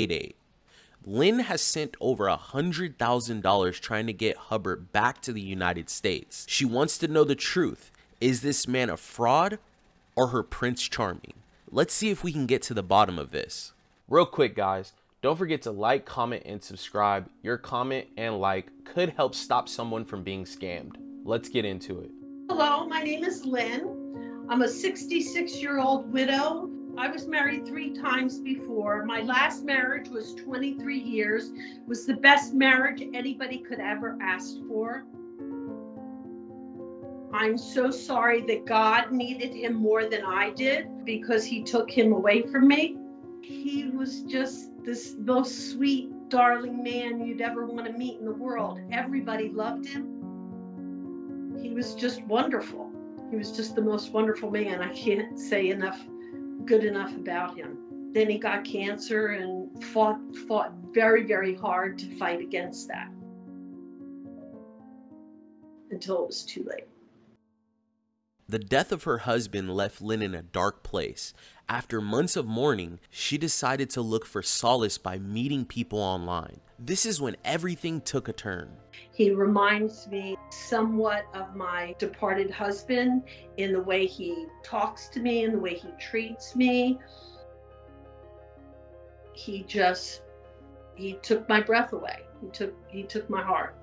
date. Lynn has sent over $100,000 trying to get Hubbard back to the United States. She wants to know the truth. Is this man a fraud or her Prince Charming? Let's see if we can get to the bottom of this. Real quick, guys, don't forget to like, comment, and subscribe. Your comment and like could help stop someone from being scammed. Let's get into it. Hello, my name is Lynn. I'm a 66-year-old widow. I was married 3 times before. My last marriage was 23 years. It was the best marriage anybody could ever ask for. I'm so sorry that God needed him more than I did because he took him away from me. He was just this most sweet, darling man you'd ever want to meet in the world. Everybody loved him. He was just wonderful. He was just the most wonderful man. I can't say good enough about him. Then he got cancer and fought very, very hard to fight against that until it was too late. The death of her husband left Lynn in a dark place. After months of mourning, she decided to look for solace by meeting people online. This is when everything took a turn. He reminds me somewhat of my departed husband in the way he talks to me, in the way he treats me. He took my breath away. He took my heart.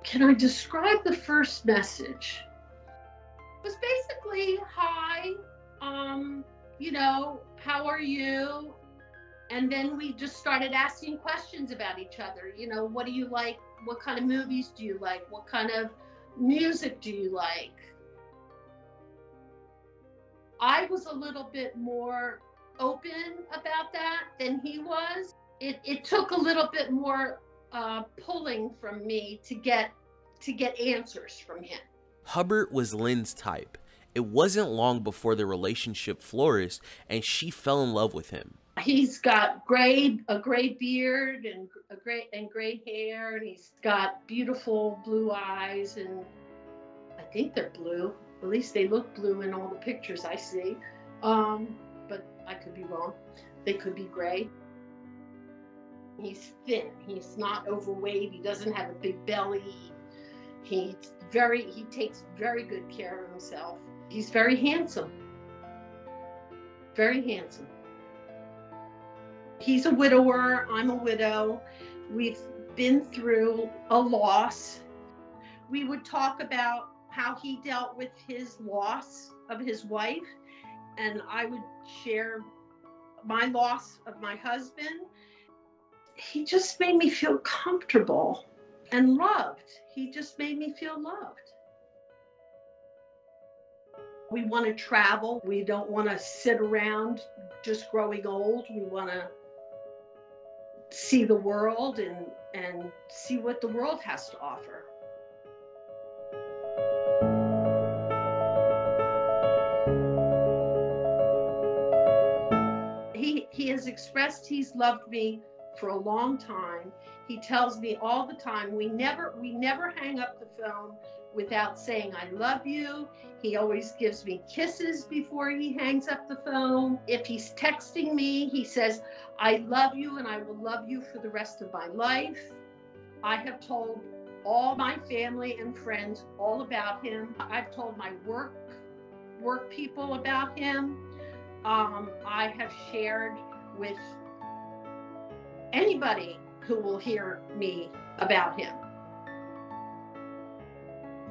Can I describe the first message? It was basically, hi, how are you? And then we just started asking questions about each other. What do you like? What kind of movies do you like? What kind of music do you like? I was a little bit more open about that than he was. It took a little bit more pulling from me to get answers from him. Hubbard was Lynn's type. It wasn't long before the relationship flourished and she fell in love with him. He's got a gray beard and gray hair, and he's got beautiful blue eyes, and I think they're blue. At least they look blue in all the pictures I see. But I could be wrong. They could be gray. He's thin. He's not overweight. He doesn't have a big belly. He takes very good care of himself. He's very handsome. Very handsome. He's a widower. I'm a widow. We've been through a loss. We would talk about how he dealt with his loss of his wife, and I would share my loss of my husband. He just made me feel comfortable and loved. He just made me feel loved. We want to travel. We don't want to sit around just growing old. We want to see the world and see what the world has to offer. He has expressed he's loved me for a long time. He tells me all the time. We never hang up the phone without saying I love you. He always gives me kisses before he hangs up the phone. If he's texting me, he says I love you and I will love you for the rest of my life. I have told all my family and friends all about him. I've told my work people about him. I have shared with anybody who will hear me about him.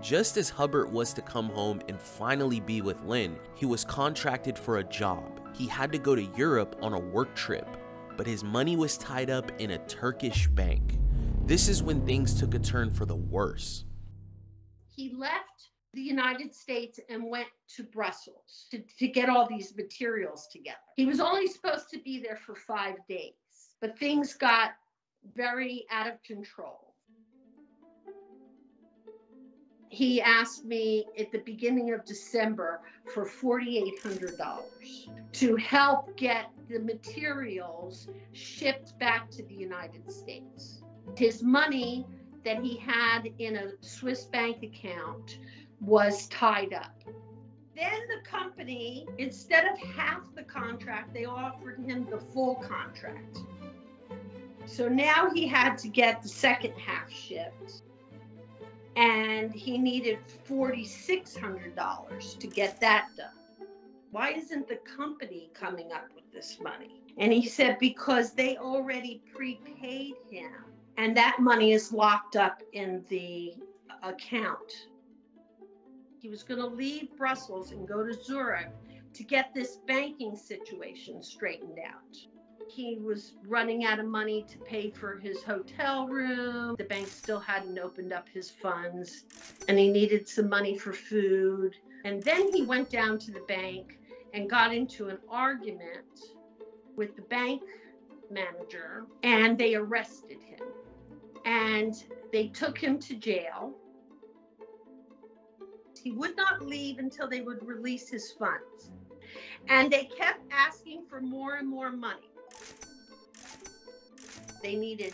Just as Hubbard was to come home and finally be with Lynn, he was contracted for a job. He had to go to Europe on a work trip, but his money was tied up in a Turkish bank. This is when things took a turn for the worse. He left the United States and went to Brussels to get all these materials together. He was only supposed to be there for 5 days, but things got very out of control. He asked me at the beginning of December for $4,800 to help get the materials shipped back to the United States. His money that he had in a Swiss bank account was tied up. Then the company, instead of half the contract, they offered him the full contract. So now he had to get the second half shipped. And he needed $4,600 to get that done. Why isn't the company coming up with this money? And he said, because they already prepaid him, and that money is locked up in the account. He was going to leave Brussels and go to Zurich to get this banking situation straightened out. He was running out of money to pay for his hotel room. The bank still hadn't opened up his funds, and he needed some money for food. And then he went down to the bank and got into an argument with the bank manager, and they arrested him. And they took him to jail. He would not leave until they would release his funds. And they kept asking for more and more money. They needed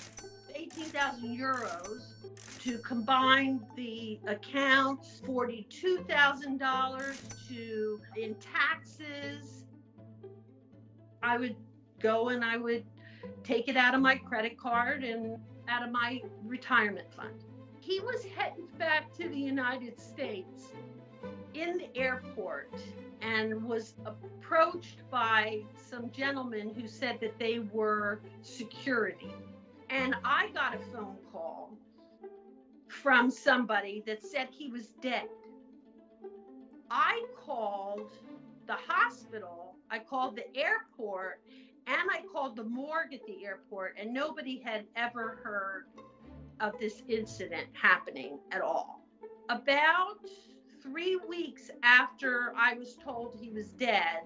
18,000 euros to combine the accounts, $42,000 in taxes. I would go and I would take it out of my credit card and out of my retirement fund. He was heading back to the United States in the airport and was approached by some gentlemen who said that they were security. And I got a phone call from somebody that said he was dead. I called the hospital, I called the airport, and I called the morgue at the airport, and nobody had ever heard of this incident happening at all. About 3 weeks after I was told he was dead,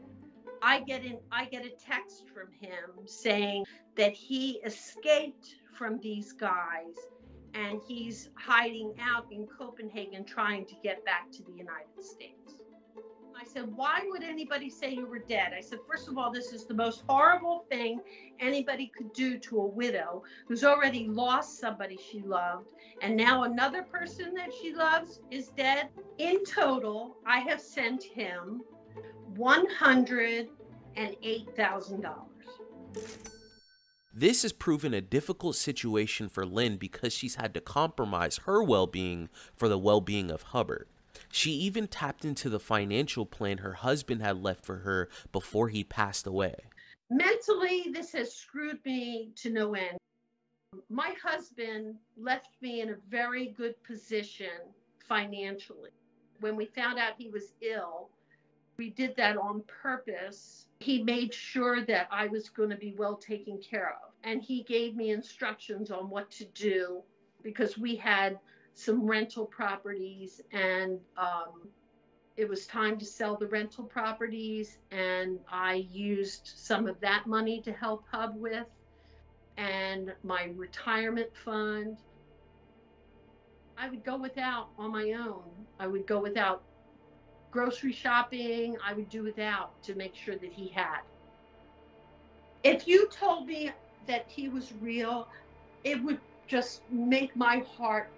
I get a text from him saying that he escaped from these guys and he's hiding out in Copenhagen trying to get back to the United States. I said, why would anybody say you were dead? I said, first of all, this is the most horrible thing anybody could do to a widow who's already lost somebody she loved, and now another person that she loves is dead. In total, I have sent him $108,000. This has proven a difficult situation for Lynn because she's had to compromise her well-being for the well-being of Hubbard. She even tapped into the financial plan her husband had left for her before he passed away. Mentally, this has screwed me to no end. My husband left me in a very good position financially. When we found out he was ill, we did that on purpose. He made sure that I was going to be well taken care of. And he gave me instructions on what to do because we had some rental properties, and it was time to sell the rental properties, and I used some of that money to help Hub with, and my retirement fund. I would go without on my own. I would go without grocery shopping. I would do without to make sure that he had. If you told me that he was real, it would just make my heart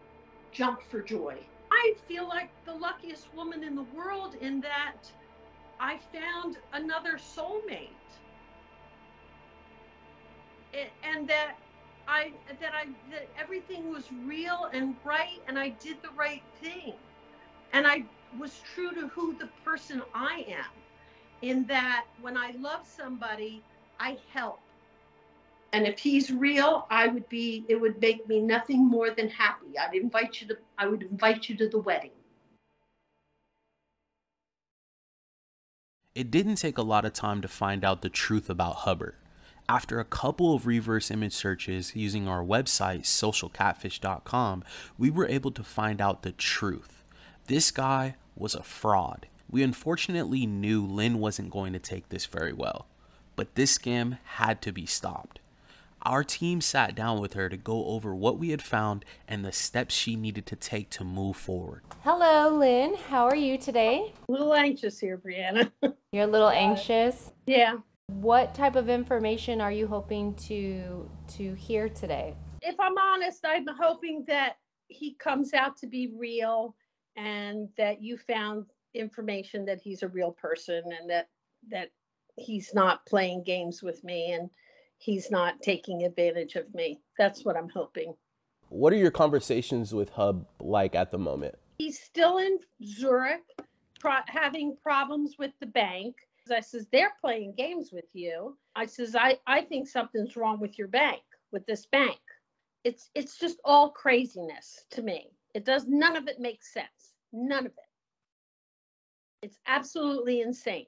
jump for joy. I feel like the luckiest woman in the world in that I found another soulmate, and that everything was real and right, and I did the right thing, and I was true to who the person I am. In that, when I love somebody, I help. And if he's real, it would make me nothing more than happy. I would invite you to the wedding. It didn't take a lot of time to find out the truth about Hubbard. After a couple of reverse image searches using our website, socialcatfish.com, we were able to find out the truth. This guy was a fraud. We unfortunately knew Lynn wasn't going to take this very well, but this scam had to be stopped. Our team sat down with her to go over what we had found and the steps she needed to take to move forward. Hello, Lynn. How are you today? A little anxious here, Brianna. You're a little anxious? Yeah. What type of information are you hoping to hear today? If I'm honest, I'm hoping that he comes out to be real and that you found information that he's a real person and that he's not playing games with me and he's not taking advantage of me. That's what I'm hoping. What are your conversations with Hub like at the moment? He's still in Zurich, having problems with the bank. I says, they're playing games with you. I says, I think something's wrong with your bank, with this bank. It's just all craziness to me. None of it makes sense. None of it. It's absolutely insane.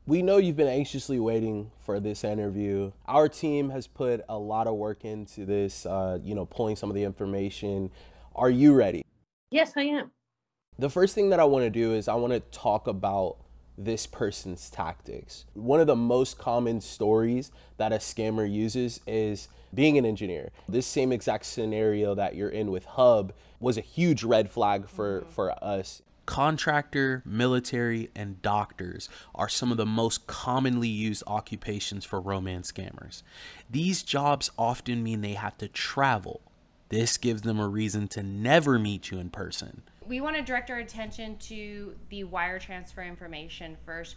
We know you've been anxiously waiting for this interview. Our team has put a lot of work into this, pulling some of the information. Are you ready? Yes, I am. The first thing that I want to do is I want to talk about this person's tactics. One of the most common stories that a scammer uses is being an engineer. This same exact scenario that you're in with Hub was a huge red flag for us. Contractor, military, and doctors are some of the most commonly used occupations for romance scammers. These jobs often mean they have to travel. This gives them a reason to never meet you in person. We want to direct our attention to the wire transfer information first.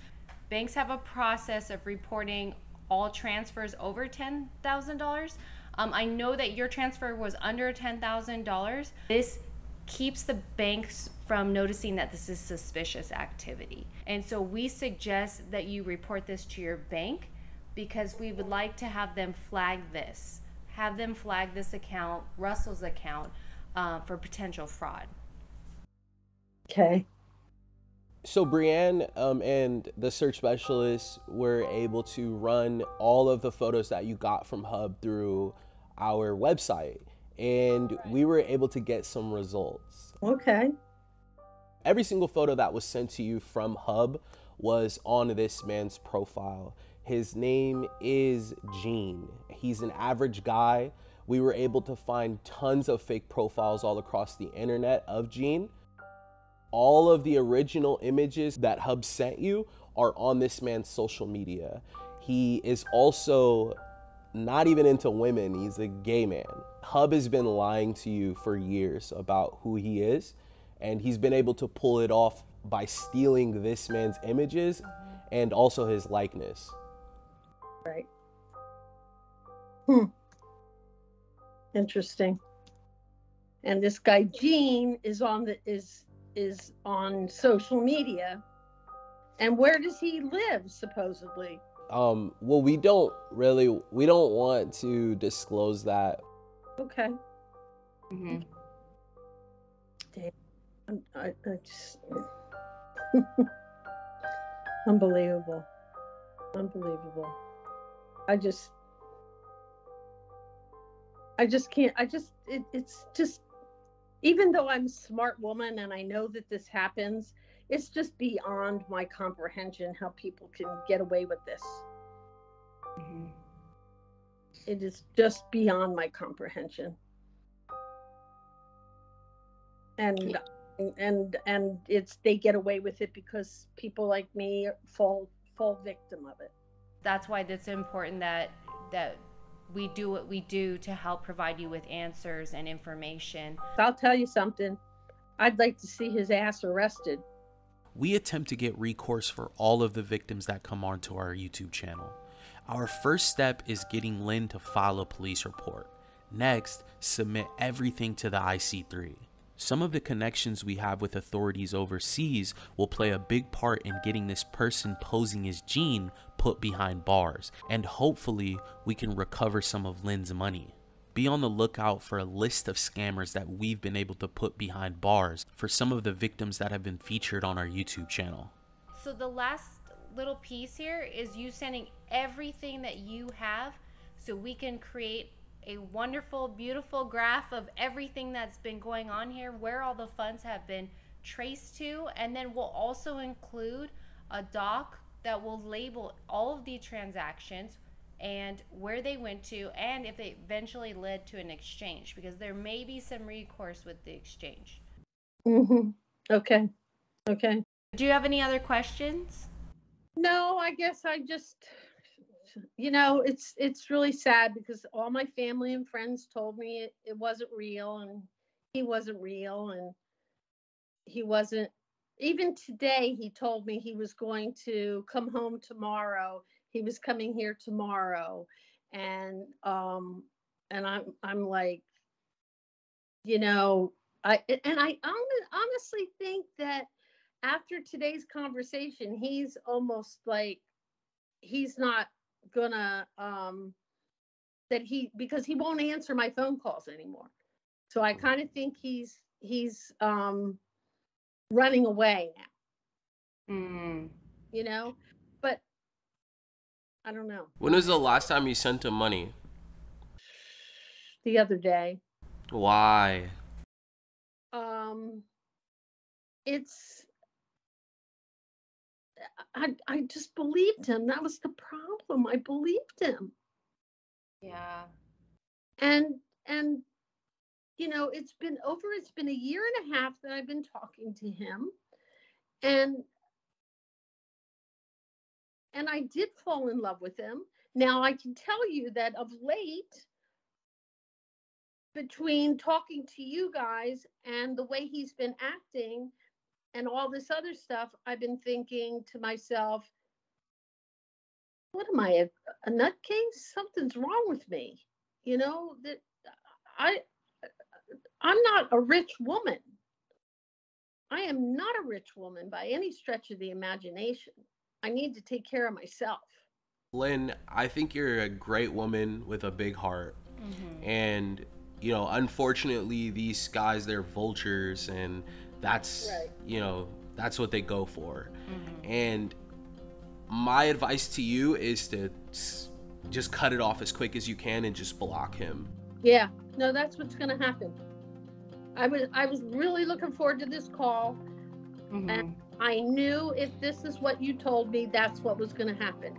Banks have a process of reporting all transfers over $10,000. I know that your transfer was under $10,000. This keeps the banks from noticing that this is suspicious activity. And so we suggest that you report this to your bank because we would like to have them flag this. Have them flag this account, Russell's account, for potential fraud. Okay. So Brianne and the search specialists were able to run all of the photos that you got from Hub through our website, and we were able to get some results. Okay. Every single photo that was sent to you from Hub was on this man's profile. His name is Gene. He's an average guy. We were able to find tons of fake profiles all across the internet of Gene. All of the original images that Hub sent you are on this man's social media. He is also not even into women. He's a gay man. Hub has been lying to you for years about who he is, and he's been able to pull it off by stealing this man's images and also his likeness. Right. Interesting. And this guy Gene is on social media. And where does he live, supposedly? Well, we don't want to disclose that. Okay. Mm-hmm. Damn. I just unbelievable. It's just, even though I'm a smart woman and I know that this happens, it's just beyond my comprehension how people can get away with this. Mm-hmm. It is just beyond my comprehension. And they get away with it because people like me fall victim of it. That's why it's important that we do what we do to help provide you with answers and information. I'll tell you something. I'd like to see his ass arrested. We attempt to get recourse for all of the victims that come onto our YouTube channel. Our first step is getting Lynn to file a police report. Next, submit everything to the IC3. Some of the connections we have with authorities overseas will play a big part in getting this person posing as Gene put behind bars, and hopefully we can recover some of Lynn's money. Be on the lookout for a list of scammers that we've been able to put behind bars for some of the victims that have been featured on our YouTube channel. So the last little piece here is you sending everything that you have so we can create a wonderful, beautiful graph of everything that's been going on here, where all the funds have been traced to, and then we'll also include a doc that will label all of the transactions and where they went to and if they eventually led to an exchange, because there may be some recourse with the exchange. Mm-hmm. Okay. Do you have any other questions? No, I guess I just, it's really sad because all my family and friends told me it wasn't real and he wasn't real and he wasn't even today, he told me he was going to come home tomorrow. He was coming here tomorrow, and I'm like, you know, I honestly think that after today's conversation, he's almost like he's not gonna that he because he won't answer my phone calls anymore. So I kind of think he's running away now. Mm. You know, but I don't know. When was the last time you sent him money? The other day, Why? um, it's I just believed him. That was the problem. I believed him, Yeah. and and you know, it's been over. It's been a year and a half that I've been talking to him, and I did fall in love with him. Now I can tell you that of late, between talking to you guys and the way he's been acting and all this other stuff, I've been thinking to myself, what am I, a nutcase? Something's wrong with me. You know, that I I'm not a rich woman. I am not a rich woman by any stretch of the imagination. I need to take care of myself. Lynn, I think you're a great woman with a big heart. And, you know, unfortunately, these guys, they're vultures, and that's, Right. you know, that's what they go for. And my advice to you is to just cut it off as quick as you can and just block him. Yeah, no, that's what's going to happen. I was really looking forward to this call, and I knew if this is what you told me, that's what was going to happen.